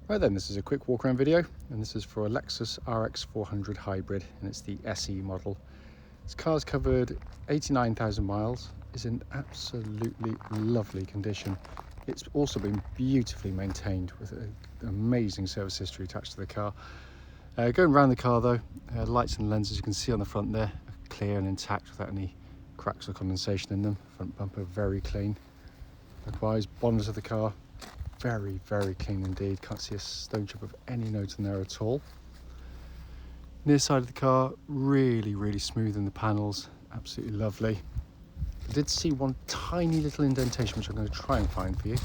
Right then, this is a quick walk around video, and this is for a Lexus RX 400 hybrid, and it's the SE model. This car's covered 89,000 miles, is in absolutely lovely condition. It's also been beautifully maintained with an amazing service history attached to the car. Going around the car though, lights and lenses you can see on the front there are clear and intact without any cracks or condensation in them. Front bumper very clean. Likewise, bonnet of the car very, very clean indeed. Can't see a stone chip of any note in there at all. Near side of the car, really smooth in the panels, absolutely lovely. I did see one tiny little indentation which I'm going to try and find for you.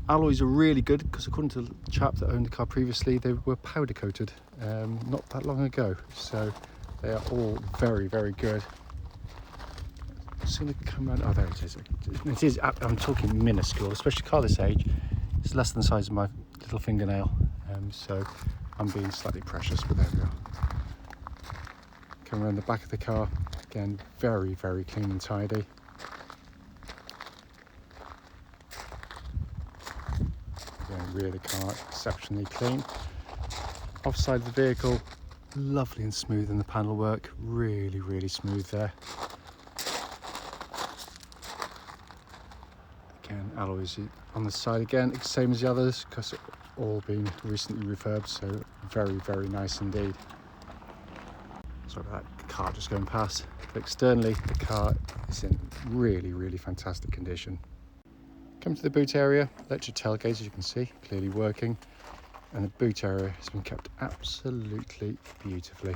Alloys are really good because according to the chap that owned the car previously, they were powder coated not that long ago, so they are all very good. Just going to come around. Oh, there it is. It is. I'm talking minuscule, especially a car this age. It's less than the size of my little fingernail, so I'm being slightly precious, but there we are. Come around the back of the car, again, very clean and tidy. Again, rear of the car, exceptionally clean. Offside of the vehicle, lovely and smooth in the panel work, really smooth there. Again, alloys on the side again, same as the others, because it's all been recently refurbed, so very nice indeed. Sorry about that car just going past. But externally, the car is in really fantastic condition. Come to the boot area, electric tailgate as you can see, clearly working, and the boot area has been kept absolutely beautifully.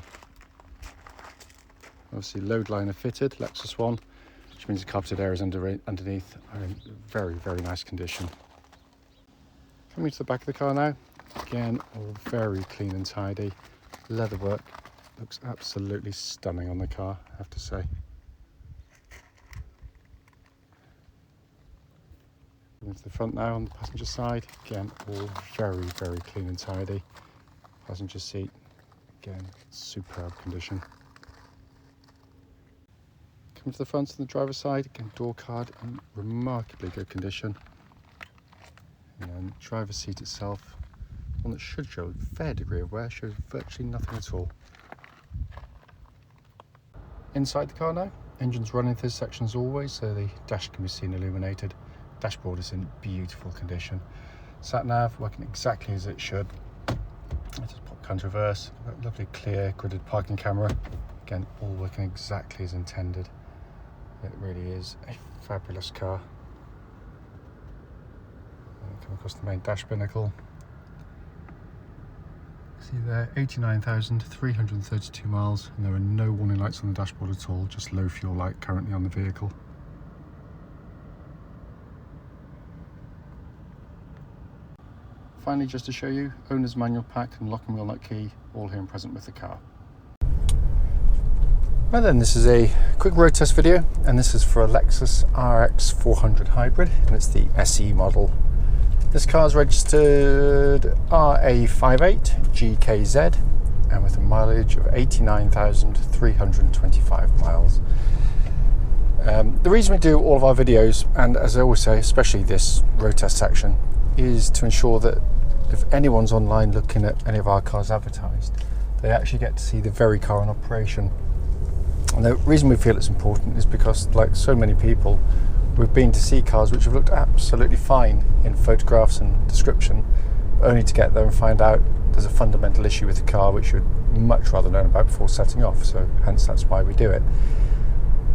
Obviously load liner fitted, Lexus one, which means the carpeted areas underneath are in very nice condition. Coming to the back of the car now, again, all very clean and tidy. Leather work looks absolutely stunning on the car, I have to say. Coming to the front now on the passenger side, again, all very clean and tidy. Passenger seat, again, superb condition. Coming to the front and the driver's side, again, door card in remarkably good condition. And then the driver's seat itself, one that should show a fair degree of wear, shows virtually nothing at all. Inside the car now, engine's running through this section as always, so the dash can be seen illuminated. Dashboard is in beautiful condition. Sat nav working exactly as it should. Let's just pop counter reverse. Lovely clear gridded parking camera. Again, all working exactly as intended. It really is a fabulous car. Come across the main dash binnacle. See there, 89,332 miles, and there are no warning lights on the dashboard at all, just low fuel light currently on the vehicle. Finally, just to show you, owner's manual pack and lock and wheel nut key, all here and present with the car. Right then, this is a quick road test video, and this is for a Lexus RX 400 hybrid, and it's the SE model. This car is registered RA58GKZ, and with a mileage of 89,325 miles. The reason we do all of our videos, and as I always say, especially this road test section, is to ensure that if anyone's online looking at any of our cars advertised, they actually get to see the very car in operation. And the reason we feel it's important is because, like so many people, we've been to see cars which have looked absolutely fine in photographs and description, only to get there and find out there's a fundamental issue with the car which you'd much rather learn about before setting off, so hence that's why we do it.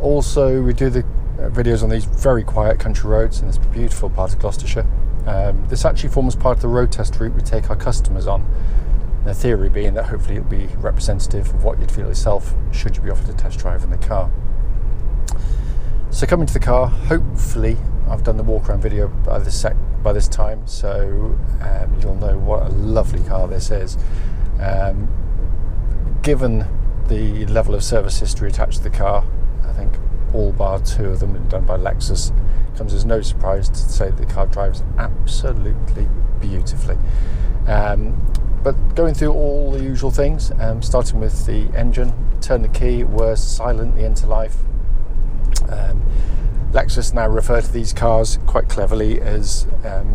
Also, we do the videos on these very quiet country roads in this beautiful part of Gloucestershire. This actually forms part of the road test route we take our customers on. The theory being that hopefully it'll be representative of what you'd feel yourself should you be offered a test drive in the car. So coming to the car, hopefully I've done the walk around video by this time, so you'll know what a lovely car this is. Given the level of service history attached to the car, I think all bar two of them done by Lexus, comes as no surprise to say that the car drives absolutely beautifully. But going through all the usual things, starting with the engine, turn the key, whirs silently into life. Lexus now refer to these cars quite cleverly as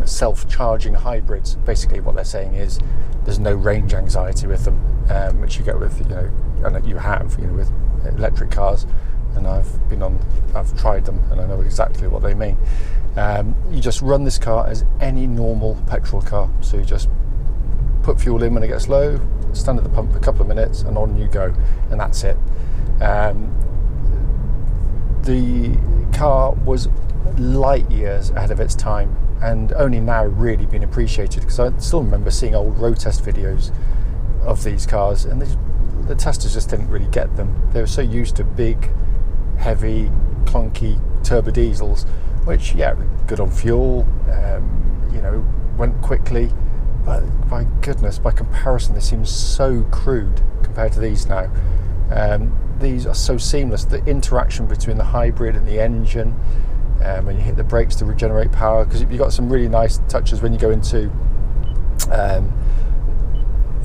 self-charging hybrids. Basically what they're saying is there's no range anxiety with them, which you get with, and you have, with electric cars. And I've tried them and I know exactly what they mean. You just run this car as any normal petrol car. So you just put fuel in when it gets low, stand at the pump for a couple of minutes and on you go, and that's it. The car was light years ahead of its time and only now really been appreciated, because I still remember seeing old road test videos of these cars and the testers just didn't really get them. They were so used to big, heavy, clunky turbo diesels, which, yeah, good on fuel, went quickly, but my goodness, by comparison, they seem so crude compared to these now. These are so seamless. The interaction between the hybrid and the engine, when you hit the brakes to regenerate power, because you've got some really nice touches when you go into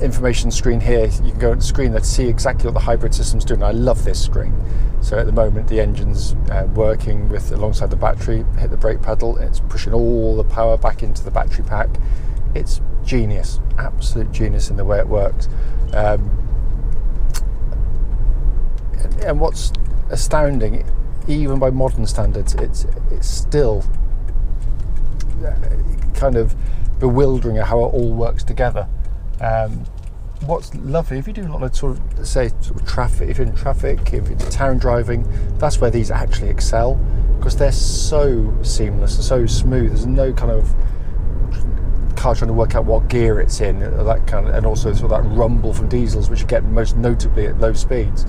information screen here. You can go into the screen to see exactly what the hybrid system's doing. I love this screen. So at the moment the engine's working with alongside the battery. Hit the brake pedal, it's pushing all the power back into the battery pack. It's genius, absolute genius in the way it works. And what's astounding, even by modern standards, it's still kind of bewildering how it all works together. What's lovely, if you do a lot of traffic, if you're in traffic, if you're town driving, that's where these actually excel, because they're so seamless and so smooth. There's no kind of car trying to work out what gear it's in, that kind of, and also sort of that rumble from diesels, which you get most notably at low speeds.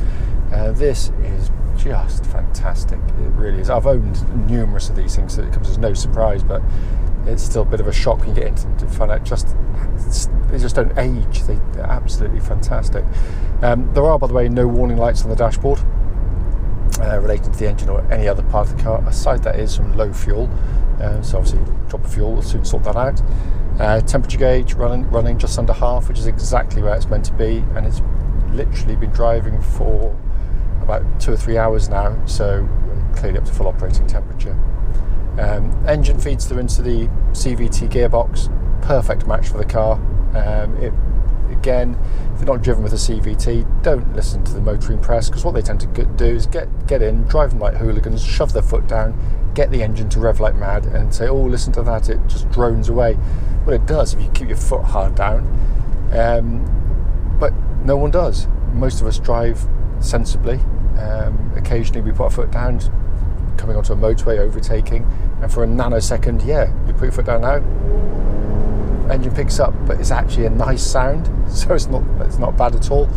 This is just fantastic. It really is. I've owned numerous of these things, so it comes as no surprise, but it's still a bit of a shock when you get into them to find out they just don't age. They're absolutely fantastic. There are, by the way, no warning lights on the dashboard relating to the engine or any other part of the car. Aside that is from low fuel, so obviously drop of fuel will soon sort that out. Temperature gauge running just under half, which is exactly where it's meant to be, and it's literally been driving for about 2 or 3 hours now, so clearly up to full operating temperature. Engine feeds through into the CVT gearbox, perfect match for the car. Again, if you're not driven with a CVT, don't listen to the motoring press, because what they tend to do is get in, drive them like hooligans, shove their foot down, get the engine to rev like mad, and say, oh, listen to that, it just drones away. Well, it does if you keep your foot hard down, but no one does. Most of us drive sensibly. Occasionally we put our foot down coming onto a motorway, overtaking, and for a nanosecond, you put your foot down now, engine picks up, but it's actually a nice sound, so it's not bad at all.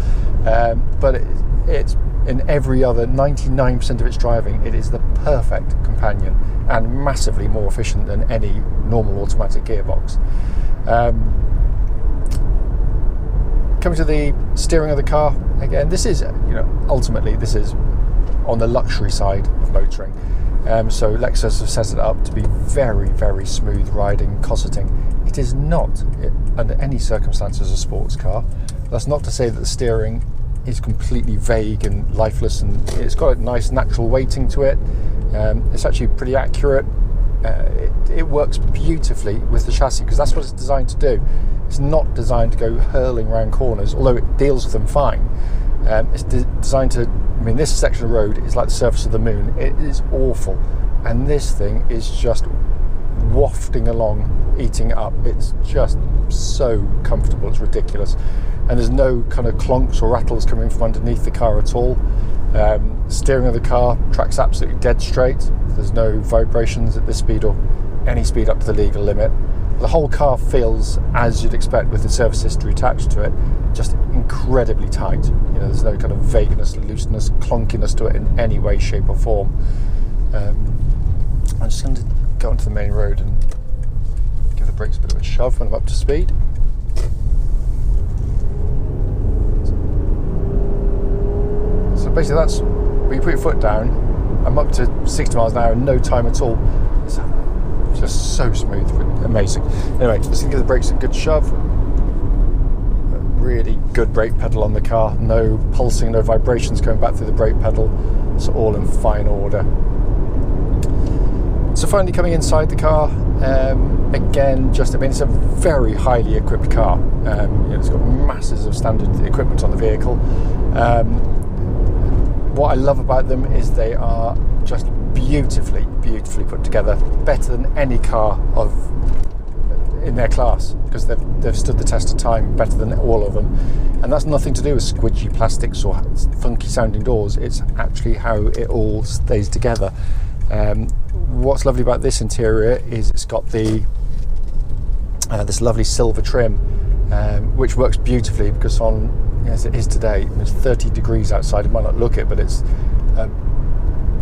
But it's in every other 99% of its driving, it is the perfect companion and massively more efficient than any normal automatic gearbox. Coming to the steering of the car, again, this is, ultimately this is on the luxury side of motoring. So Lexus have set it up to be very, very smooth riding, cosseting. It is not, under any circumstances, a sports car. That's not to say that the steering is completely vague and lifeless, and it's got a nice natural weighting to it. It's actually pretty accurate. It works beautifully with the chassis, because that's what it's designed to do. It's not designed to go hurling around corners, although it deals with them fine. It's designed to, this section of road is like the surface of the moon. It is awful, and this thing is just wafting along, eating it up. It's just so comfortable, it's ridiculous, and there's no kind of clonks or rattles coming from underneath the car at all. Steering of the car tracks absolutely dead straight. There's no vibrations at this speed or any speed up to the legal limit. The whole car feels, as you'd expect with the service history attached to it, just incredibly tight. There's no kind of vagueness, looseness, clunkiness to it in any way, shape or form. I'm just going to go onto the main road and give the brakes a bit of a shove when I'm up to speed. So basically that's when you put your foot down. I'm up to 60 miles an hour in no time at all. It's just so smooth, amazing. Anyway, just gonna give the brakes a good shove. A really good brake pedal on the car. No pulsing, no vibrations going back through the brake pedal. It's all in fine order. So finally coming inside the car, again, it's a very highly equipped car. It's got masses of standard equipment on the vehicle. What I love about them is they are just beautifully put together, better than any car in their class, because they've stood the test of time better than all of them. And that's nothing to do with squidgy plastics or funky sounding doors. It's actually how it all stays together. What's lovely about this interior is it's got the this lovely silver trim, which works beautifully, because as it is today, it's 30 degrees outside. It might not look it, but it's a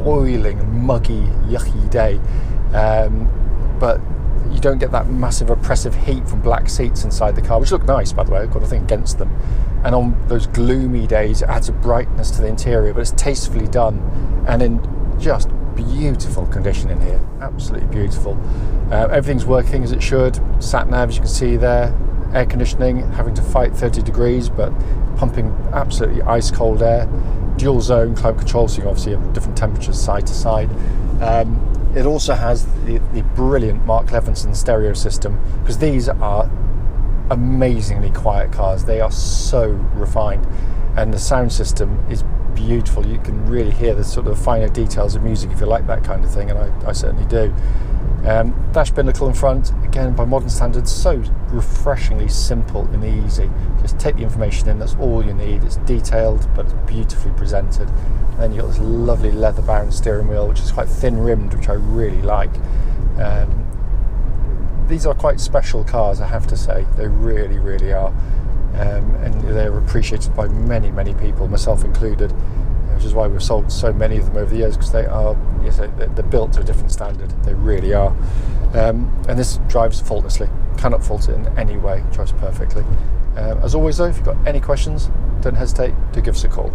boiling, muggy, yucky day. But you don't get that massive oppressive heat from black seats inside the car, which look nice, by the way. I've got nothing against them. And on those gloomy days, it adds a brightness to the interior, but it's tastefully done and in just beautiful condition in here. Absolutely beautiful. Everything's working as it should. Sat nav, as you can see there. Air conditioning, having to fight 30 degrees, but pumping absolutely ice cold air. Dual zone climate control, so you obviously have different temperatures side to side. It also has the brilliant Mark Levinson stereo system, because these are amazingly quiet cars. They are so refined, and the sound system is beautiful. You can really hear the sort of finer details of music if you like that kind of thing, and I certainly do. Dash binnacle in front, again by modern standards, so refreshingly simple and easy. Just take the information in, that's all you need. It's detailed, but it's beautifully presented. And then you've got this lovely leather bound steering wheel, which is quite thin rimmed, which I really like. These are quite special cars, I have to say. They really, really are. And they're appreciated by many, many people, myself included, which is why we've sold so many of them over the years, because they're built to a different standard. They really are. And this drives faultlessly. Cannot fault it in any way. Drives perfectly. As always though, if you've got any questions, don't hesitate to give us a call.